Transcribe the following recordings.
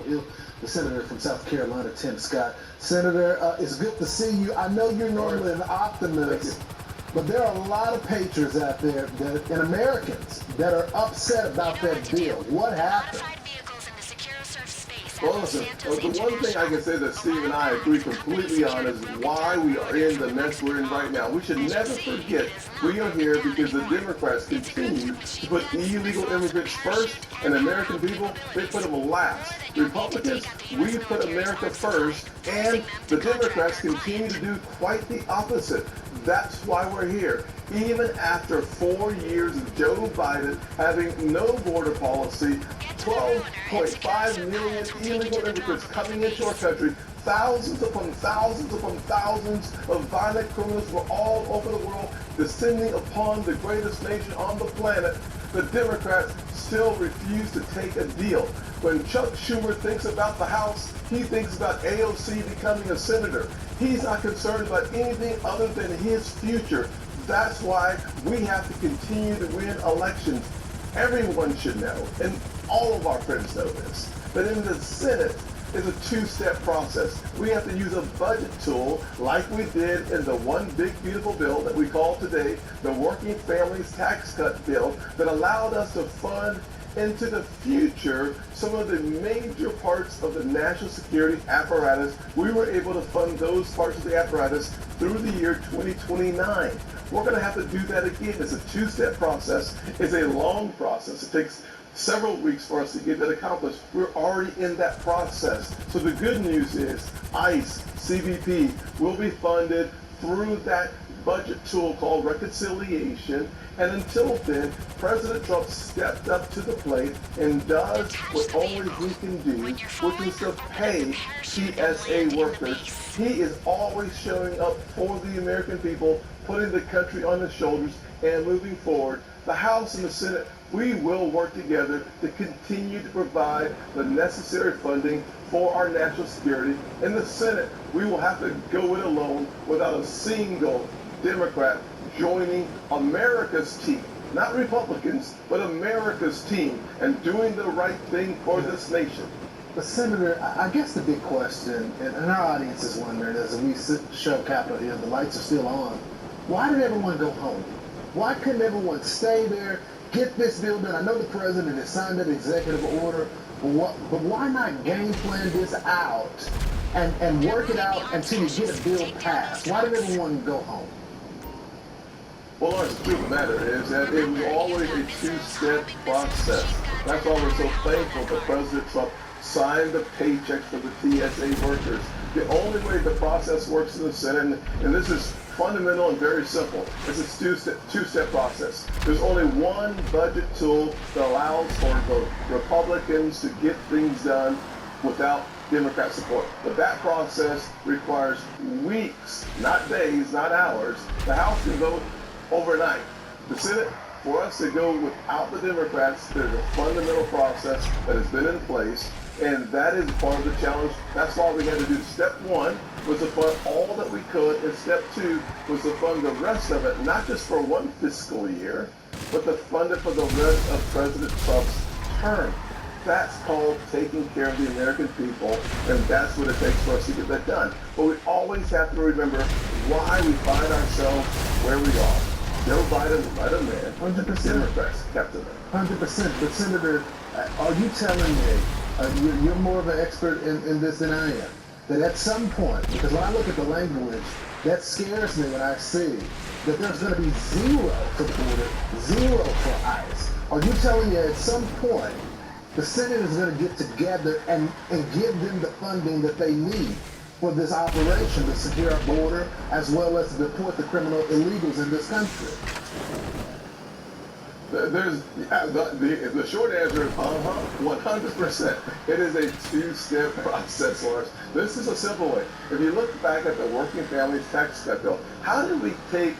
the senator from South Carolina, Tim Scott. Senator, it's good to see you. I know you're normally an optimist, but there are a lot of patriots out there and Americans that are upset about that bill. What happened? Well, listen, the one thing I can say that Steve and I agree completely on is why we are in the mess we're in right now. We should never forget we are here because the Democrats continue to put illegal immigrants first and American people, they put them last. Republicans, we put America first, and the Democrats continue to do quite the opposite. That's why we're here. Even after 4 years of Joe Biden having no border policy, 12.5 million illegal immigrants coming into our country, thousands upon thousands upon thousands of violent criminals were all over the world descending upon the greatest nation on the planet. The Democrats still refuse to take a deal. When Chuck Schumer thinks about the House, he thinks about AOC becoming a senator. He's not concerned about anything other than his future. That's why we have to continue to win elections. Everyone should know, and all of our friends know this, that in the Senate is a two-step process. We have to use a budget tool like we did in the one big beautiful bill that we call today the Working Families Tax Cut Bill that allowed us to fund into the future some of the major parts of the national security apparatus. We were able to fund those parts of the apparatus through the year 2029. We're going to have to do that again. It's a two-step process. It's a long process. It takes several weeks for us to get that accomplished. We're already in that process. So the good news is ICE, CBP will be funded through that budget tool called reconciliation. And until then, President Trump stepped up to the plate and does what only he can do, which is to pay TSA workers. He is always showing up for the American people, putting the country on his shoulders and moving forward. The House and the Senate, we will work together to continue to provide the necessary funding for our national security. In the Senate, we will have to go it alone without a single Democrat joining America's team, not Republicans, but America's team, and doing the right thing for this nation. But Senator, I guess the big question, and our audience is wondering, as we show Capitol Hill, the lights are still on, why did everyone go home? Why couldn't everyone stay there, get this bill done? I know the president has signed an executive order, but why not game plan this out and work it out until you get a bill passed? Why did everyone go home? Well, Lawrence, the truth of the matter is that it was always a two-step process. That's why we're so thankful that President Trump signed the paychecks for the TSA workers. The only way the process works in the Senate, and this is fundamental and very simple, is a two-step process. There's only one budget tool that allows for the Republicans to get things done without Democrat support. But that process requires weeks, not days, not hours. The House can vote overnight. The Senate, for us to go without the Democrats, there's a fundamental process that has been in place, and that is part of the challenge. That's why we had to do step one, was to fund all that we could, and step two was to fund the rest of it, not just for one fiscal year, but to fund it for the rest of President Trump's term. That's called taking care of the American people, and that's what it takes for us to get that done. But we always have to remember why we find ourselves where we are. Joe Biden let him in. 100%. Democrats kept him in. 100%. But Senator, are you telling me, you're more of an expert in this than I am, that at some point, because when I look at the language, that scares me when I see that there's going to be zero for the border, zero for ICE. Are you telling me at some point the Senate is going to get together and give them the funding that they need for this operation to secure our border, as well as to deport the criminal illegals in this country? The short answer is 100%. It is a two-step process, Lawrence. This is a simple way. If you look back at the Working Families Tax Cut Bill, how did we take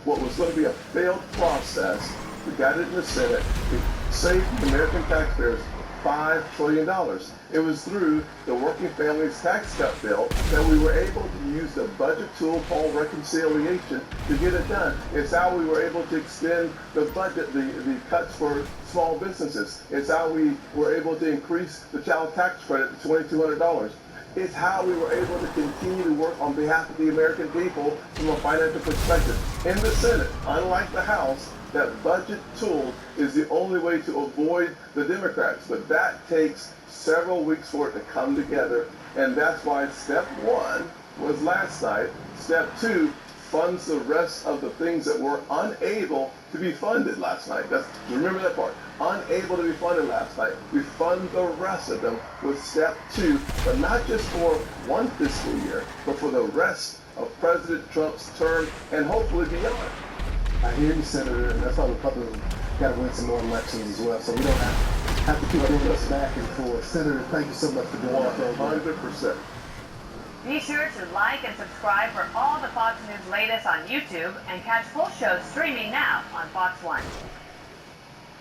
what was going to be a failed process, we got it in the Senate, we saved the American taxpayers $5 trillion. It was through the Working Families Tax Cut bill that we were able to use the budget tool called reconciliation to get it done. It's how we were able to extend the budget, the cuts for small businesses. It's how we were able to increase the child tax credit to $2,200. It's how we were able to continue to work on behalf of the American people from a financial perspective. In the Senate, unlike the House, that budget tool is the only way to avoid the Democrats. But that takes several weeks for it to come together. And that's why step one was last night. Step two funds the rest of the things that were unable to be funded last night. Remember that part. Unable to be funded last night. We fund the rest of them with step two, but not just for one fiscal year, but for the rest of President Trump's term and hopefully beyond. I hear you, Senator, and that's why Republicans got to win some more elections as well, so we don't have to keep doing this back and forth. Senator, thank you so much for doing that. 100%. Be sure to like and subscribe for all the Fox News latest on YouTube and catch full shows streaming now on Fox One.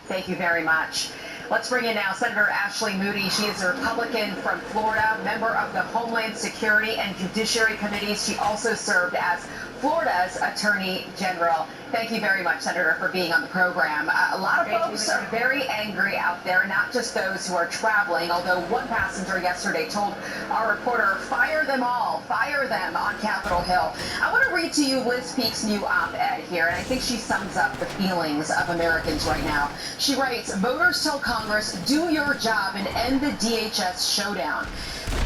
Thank you very much. Let's bring in now Senator Ashley Moody. She is a Republican from Florida, member of the Homeland Security and Judiciary Committees. She also served as Florida's Attorney General. Thank you very much, Senator, for being on the program. A lot of folks are very angry out there, not just those who are traveling, although one passenger yesterday told our reporter, fire them all, fire them on Capitol Hill. I want to read to you Liz Peek's new op-ed here, and I think she sums up the feelings of Americans right now. She writes, voters tell Congress, do your job and end the DHS showdown.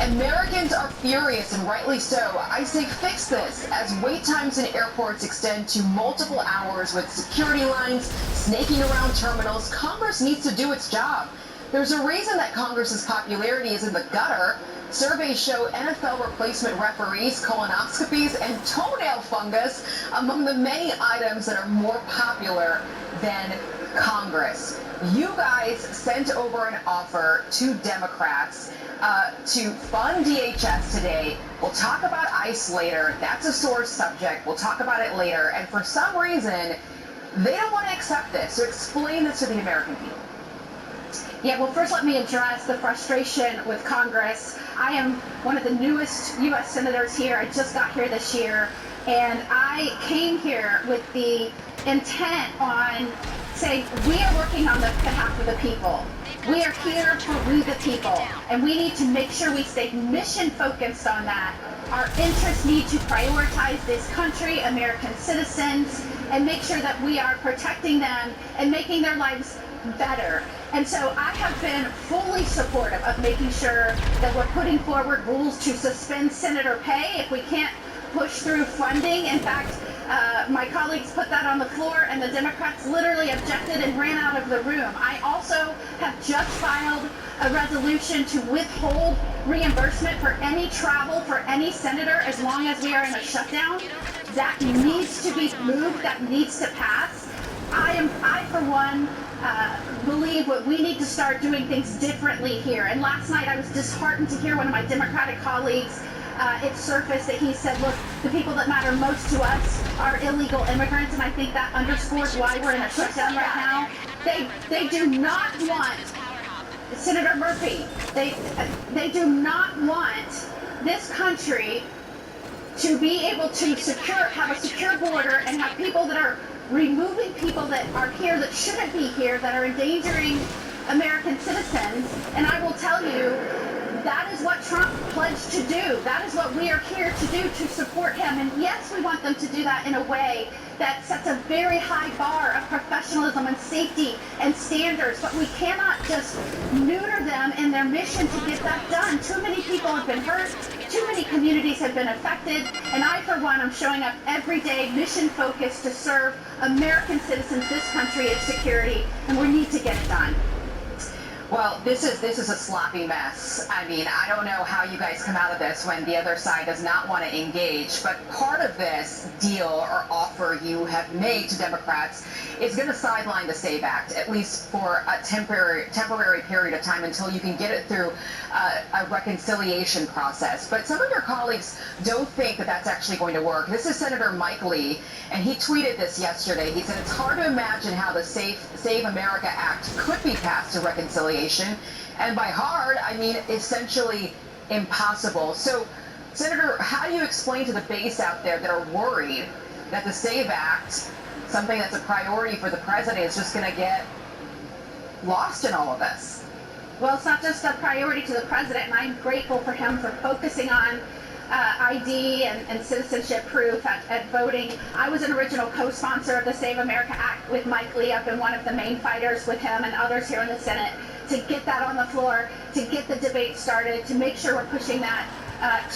Americans are furious, and rightly so. I say fix this. As wait times in airports extend to multiple hours with security lines snaking around terminals, Congress needs to do its job. There's a reason that Congress's popularity is in the gutter. Surveys show NFL replacement referees, colonoscopies, and toenail fungus among the many items that are more popular than Congress. You guys sent over an offer to Democrats to fund DHS today. We'll talk about ICE later. That's a sore subject. We'll talk about it later. And for some reason, they don't want to accept this. So explain this to the American people. Yeah, well, first let me address the frustration with Congress. I am one of the newest U.S. senators here. I just got here this year, and I came here with the intent on saying we are working on the behalf of the people. We are here for we the people, and we need to make sure we stay mission focused on that. Our interests need to prioritize this country, American citizens, and make sure that we are protecting them and making their lives better. And so I have been fully supportive of making sure that we're putting forward rules to suspend senator pay if we can't push through funding. In fact, my colleagues put that on the floor, and the Democrats literally objected and ran out of the room. I also have just filed a resolution to withhold reimbursement for any travel for any senator as long as we are in a shutdown. That needs to be moved. That needs to pass. I for one, believe that we need to start doing things differently here. And last night I was disheartened to hear one of my Democratic colleagues, it surfaced that he said, look, the people that matter most to us are illegal immigrants, and I think that underscores why we're in a shutdown right now. They do not want, Senator Murphy, they do not want this country to be able to have a secure border and have people that are removing people that are here that shouldn't be here, that are endangering American citizens. And I will tell you, that is what Trump pledged to do. That is what we are here to do, to support him. And yes, we want them to do that in a way that sets a very high bar of professionalism and safety and standards, but we cannot just neuter them in their mission to get that done. Too many people have been hurt, too many communities have been affected, and I, for one, am showing up every day mission-focused to serve American citizens, this country, its security, and we need to get it done. Well, this is a sloppy mess. I mean, I don't know how you guys come out of this when the other side does not want to engage, but part of this deal or offer you have made to Democrats is going to sideline the SAVE Act, at least for a temporary period of time until you can get it through a reconciliation process. But some of your colleagues don't think that that's actually going to work. This is Senator Mike Lee, and he tweeted this yesterday. He said, it's hard to imagine how the Save America Act could be passed to reconciliation retaliation. And by hard, I mean essentially impossible. So, Senator, how do you explain to the base out there that are worried that the SAVE Act, something that's a priority for the president, is just going to get lost in all of this? Well, it's not just a priority to the president, and I'm grateful for him for focusing on ID and citizenship proof at voting. I was an original co-sponsor of the Save America Act with Mike Lee. I've been one of the main fighters with him and others here in the Senate to get that on the floor, to get the debate started, to make sure we're pushing that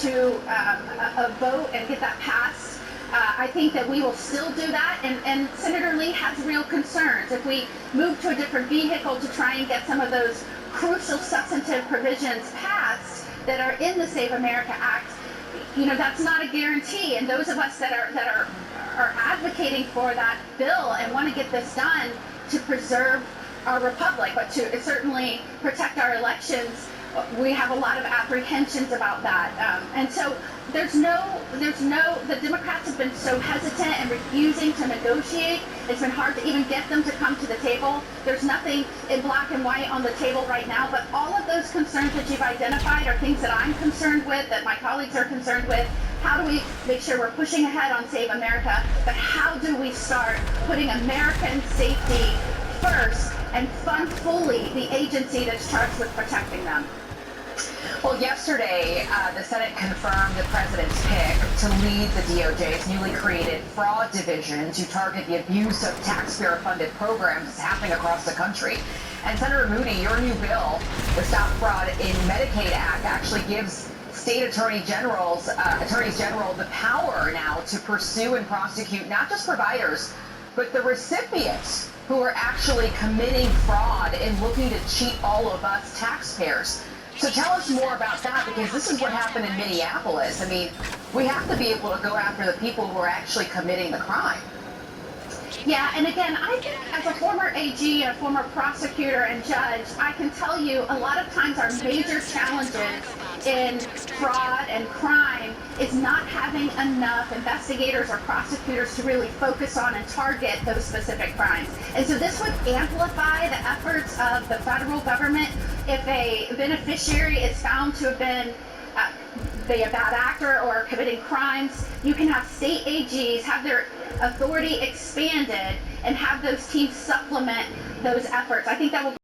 to a vote and get that passed. I think that we will still do that, and Senator Lee has real concerns. If we move to a different vehicle to try and get some of those crucial substantive provisions passed that are in the Save America Act, you know, that's not a guarantee. And those of us that are advocating for that bill and want to get this done to preserve our republic, but to certainly protect our elections, we have a lot of apprehensions about that. And so the Democrats have been so hesitant and refusing to negotiate. It's been hard to even get them to come to the table. There's nothing in black and white on the table right now, but all of those concerns that you've identified are things that I'm concerned with, that my colleagues are concerned with. How do we make sure we're pushing ahead on Save America, but how do we start putting American safety first and fund fully the agency that's charged with protecting them? Well, yesterday, the Senate confirmed the president's pick to lead the DOJ's newly created fraud division to target the abuse of taxpayer-funded programs that's happening across the country. And Senator Moody, your new bill, the Stop Fraud in Medicaid Act, actually gives state attorneys general the power now to pursue and prosecute not just providers, but the recipients who are actually committing fraud and looking to cheat all of us taxpayers. So tell us more about that, because this is what happened in Minneapolis. I mean, we have to be able to go after the people who are actually committing the crime. Yeah, and again, I think as a former AG and a former prosecutor and judge, I can tell you a lot of times our major challenges in fraud and crime is not having enough investigators or prosecutors to really focus on and target those specific crimes. And so this would amplify the efforts of the federal government. If a beneficiary is found to have been be a bad actor or committing crimes, you can have state AGs have their authority expanded and have those teams supplement those efforts. I think that will